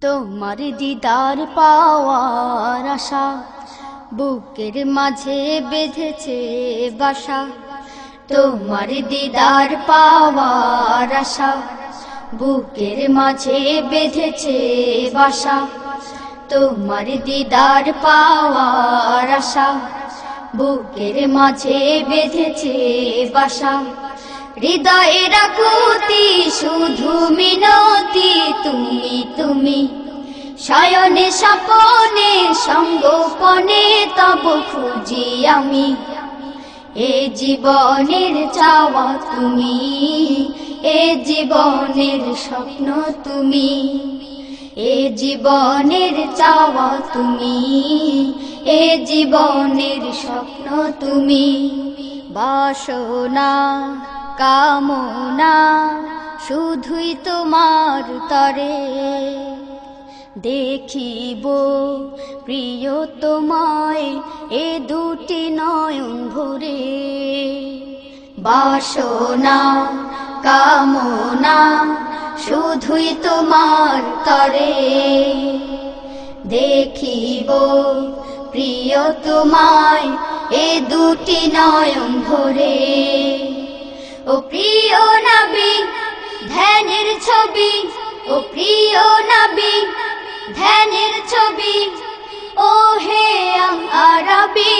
তোমার দিদার পাওয়ার আশা বুকের মাঝে বেঁধেছে বাসা। তোমার দিদার পাওয়ার আশা বুকের মাঝে বেঁধেছে বাসা। তোমার দিদার পাওয়ার আশা বুকের মাঝে বেঁধেছে বাসা। হৃদয়ের আকুতি শুধু মিনতি তুমি তুমি, শয়নে স্বপনে সঙ্গোপনে তব খুঁজি আমি। এ জীবনের চাওয়া তুমি, এ জীবনের স্বপ্ন তুমি, এ জীবনের চাওয়া তুমি, এ জীবনের স্বপ্ন তুমি। বাসনা কামনা শুধুই তোমার তরে, দেখিব প্রিয় তোমায় এ দুটি নয়ন ভরে। বাসনা কামনা শুধুই তোমার তরে, দেখিব প্রিয় তোমায় এ দুটি নয়ন ভরে। ও প্রিয় নবী ধ্যানের ছবি, ও প্রিয় নবী ধ্যানের ছবি, ও হে আরবি।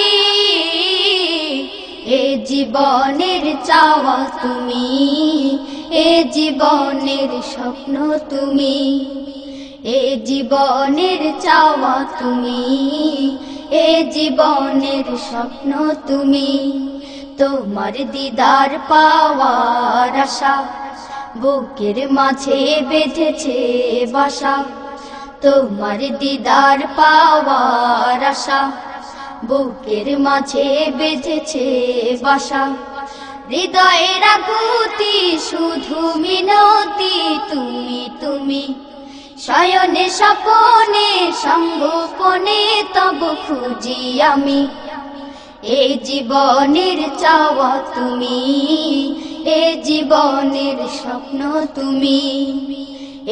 এ জীবনের চাওয়া তুমি, এ জীবনের স্বপ্ন তুমি, এ জীবনের চাওয়া তুমি, এ জীবনের স্বপ্ন তুমি। তোমার দিদার পাওয়ার আশা বুকের মাঝে বেঁধেছে বাসা। তোমার দিদার পাওয়ার আশা বুকের মাঝে বেঁধেছে বাসা। হৃদয়ের আকুতি শুধু মিনতি তুমি তুমি, শয়নে স্বপনে সঙ্গোপনে তব খুঁজি আমি। এ জীবনের চাওয়া তুমি, এ জীবনের স্বপ্ন তুমি,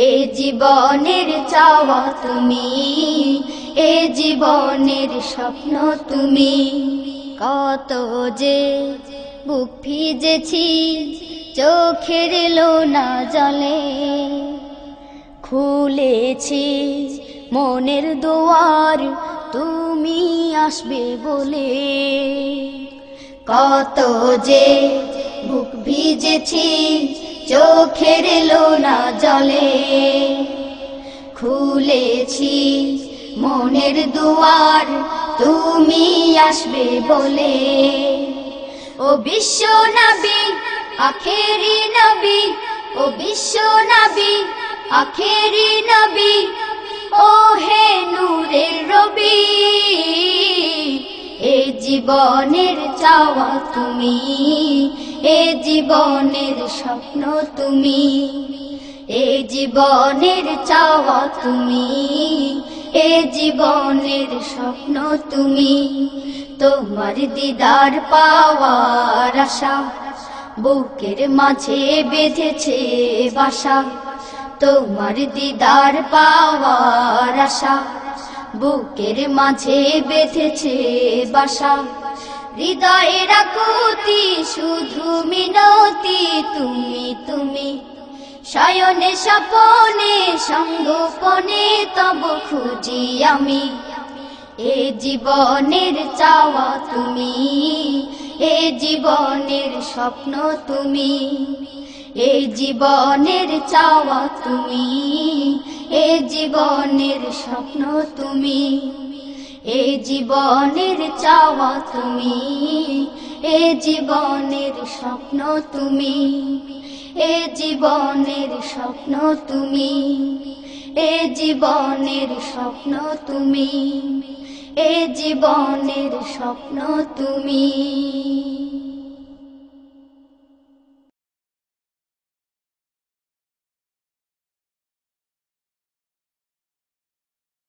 এ জীবনের চাওয়া তুমি, এ জীবনের স্বপ্ন তুমি। কত যে বুক ভিজেছি চোখের লোনা জলে, খুলেছি মনের দুয়ার তুমি আসবে বলে। কত যে বুক ভিজেছি চোখের লোনা জলে, খুলেছি মনের দুয়ার তুমি আসবে বলে। ও বিশ্ব নবী আখেরি নবী, ও বিশ্ব নবী আখেরি নবী, ও হে নূরের রবি। এ জীবনের চাওয়া তুমি, এ জীবনের স্বপ্ন তুমি, এ জীবনের চাওয়া তুমি, এ জীবনের স্বপ্ন তুমি। তোমার দিদার পাওয়ার আশা বুকের মাঝে বেঁধেছে বাসা। তোমার দিদার পাওয়ার আশা বুকের মাঝে বেঁধেছে বাসা। হৃদয়ের আকুতি শুধু মিনতি তুমি তুমি, শয়নে স্বপনে সঙ্গোপনে তব খুঁজি আমি। এ জীবনের চাওয়া তুমি, এ জীবনের স্বপ্ন তুমি, এ জীবনের চাওয়া তুমি, এ জীবনের স্বপ্ন তুমি, এ জীবনের চাওয়া তুমি, এ জীবনের স্বপ্ন তুমি, এ জীবনের স্বপ্ন তুমি, এ জীবনের স্বপ্ন তুমি, এ জীবনের স্বপ্ন তুমি।